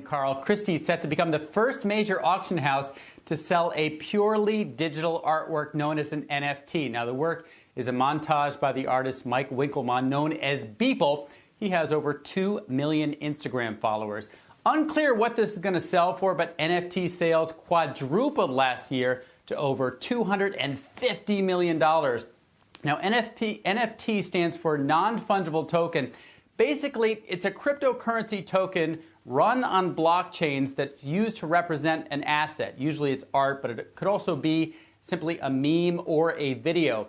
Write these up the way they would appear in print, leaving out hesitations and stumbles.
Carl. Christie's set to become the first major auction house to sell a purely digital artwork known as an NFT. Now, the work is a montage by the artist Mike Winkelmann, known as Beeple. He has over 2 million Instagram followers. Unclear what this is going to sell for, but NFT sales quadrupled last year to over $250 million. Now, NFT stands for non-fungible token. Basically, it's a cryptocurrency token run on blockchains that's used to represent an asset. Usually it's art, but it could also be simply a meme or a video.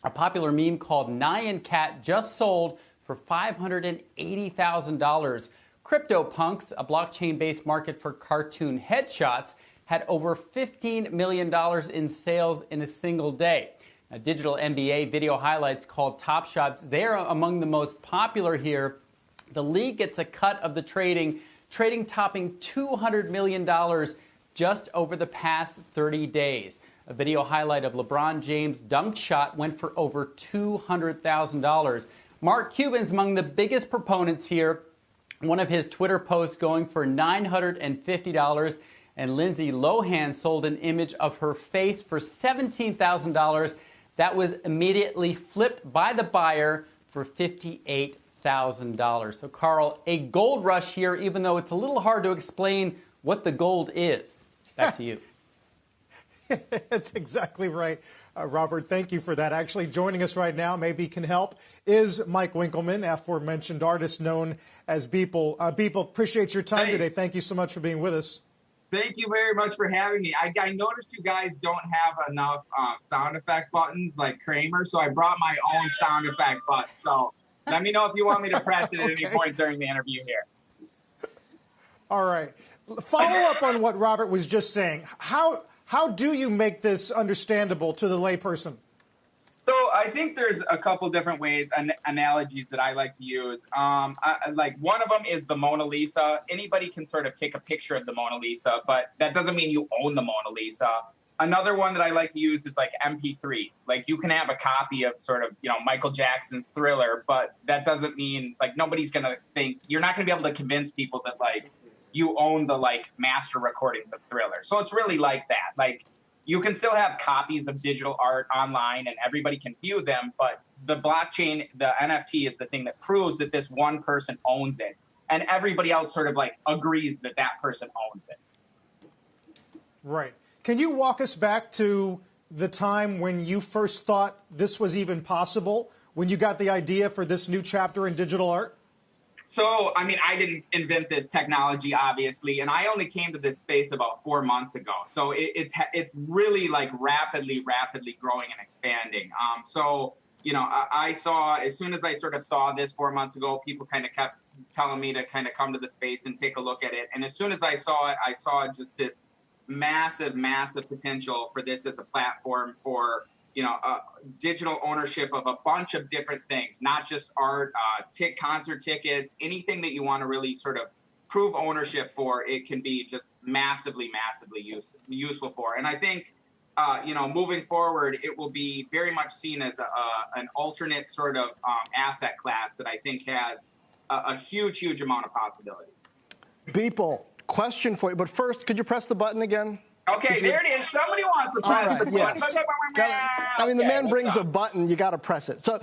A popular meme called Nyan Cat just sold for $580,000. CryptoPunks, a blockchain-based market for cartoon headshots, had over $15 million in sales in a single day. Now, digital NBA video highlights called Top Shots, they're among the most popular here. The league gets a cut of the trading topping $200 million just over the past 30 days. A video highlight of LeBron James' dunk shot went for over $200,000. Mark Cuban's among the biggest proponents here. One of his Twitter posts going for $950, and Lindsay Lohan sold an image of her face for $17,000. That was immediately flipped by the buyer for $58,000. So, Carl, a gold rush here, even though it's a little hard to explain what the gold is. Back to you. That's exactly right, Robert. Thank you for that. Actually, joining us right now, maybe can help, is Mike Winkelmann, aforementioned artist known as Beeple. Beeple, appreciate your time today. Thank you so much for being with us. Thank you very much for having me. I noticed you guys don't have enough sound effect buttons like Kramer, so I brought my own sound effect button. So let me know if you want me to press it at any point during the interview here. All right. Follow up on what Robert was just saying. How do you make this understandable to the layperson? So I think there's a couple different ways, analogies that I like to use. Like one of them is the Mona Lisa. Anybody can sort of take a picture of the Mona Lisa, but that doesn't mean you own the Mona Lisa. Another one that I like to use is like MP3s. Like you can have a copy of sort of, Michael Jackson's Thriller, but that doesn't mean like nobody's going to think, you're not going to be able to convince people that like you own the like master recordings of Thriller. So it's really like that. Like you can still have copies of digital art online and everybody can view them, but the blockchain, the NFT is the thing that proves that this one person owns it. And everybody else sort of like agrees that that person owns it. Right. Can you walk us back to the time when you first thought this was even possible, when you got the idea for this new chapter in digital art? So, I mean, I didn't invent this technology, obviously, and I only came to this space about 4 months ago. So it's really like rapidly growing and expanding. I saw, as soon as I sort of saw this 4 months ago, people kind of kept telling me to kind of come to the space and take a look at it. And as soon as I saw it, I saw just this massive potential for this as a platform for digital ownership of a bunch of different things, not just art, concert tickets, anything that you want to really sort of prove ownership for, it can be just massively useful for. And I think, moving forward, it will be very much seen as an alternate sort of asset class that I think has a huge amount of possibilities. Beeple, question for you, but first, could you press the button again? Okay, there it is. Somebody wants to press the button. Yes. I mean, the man brings a button, you got to press it. So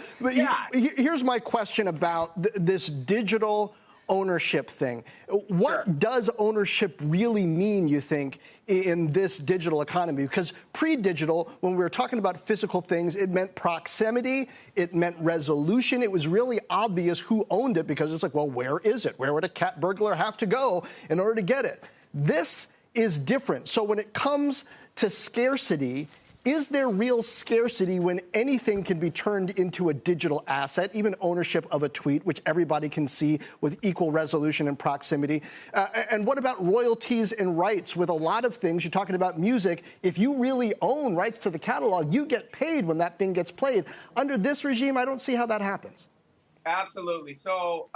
here's my question about this digital ownership thing. What does ownership really mean, you think, in this digital economy? Because pre-digital, when we were talking about physical things, it meant proximity, it meant resolution. It was really obvious who owned it because it's like, well, where is it? Where would a cat burglar have to go in order to get it? This is different. So when it comes to scarcity, is there real scarcity when anything can be turned into a digital asset, even ownership of a tweet, which everybody can see with equal resolution and proximity? And what about royalties and rights? With a lot of things, you're talking about music, if you really own rights to the catalog, you get paid when that thing gets played. Under this regime, I don't see how that happens. Absolutely. So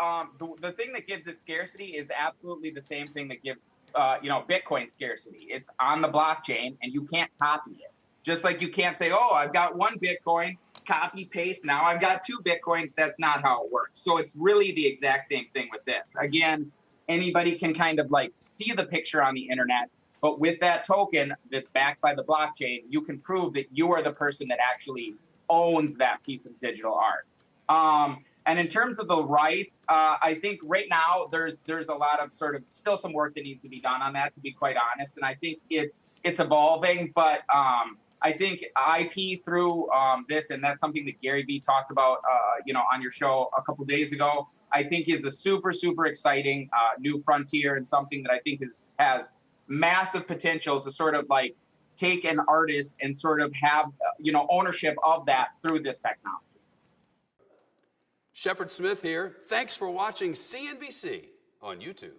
the thing that gives it scarcity is absolutely the same thing that gives Bitcoin scarcity. It's on the blockchain and you can't copy it. Just like you can't say, oh, I've got 1 Bitcoin, copy, paste, now I've got 2 Bitcoin. That's not how it works. So it's really the exact same thing with this. Again, anybody can kind of like see the picture on the internet, but with that token that's backed by the blockchain, you can prove that you are the person that actually owns that piece of digital art. And in terms of the rights, I think right now there's a lot of sort of still some work that needs to be done on that, to be quite honest. And I think it's evolving, but I think IP through this, and that's something that Gary Vee talked about, on your show a couple days ago, I think is a super, super exciting new frontier, and something that I think has massive potential to sort of like take an artist and sort of have, ownership of that through this technology. Shepard Smith here. Thanks for watching CNBC on YouTube.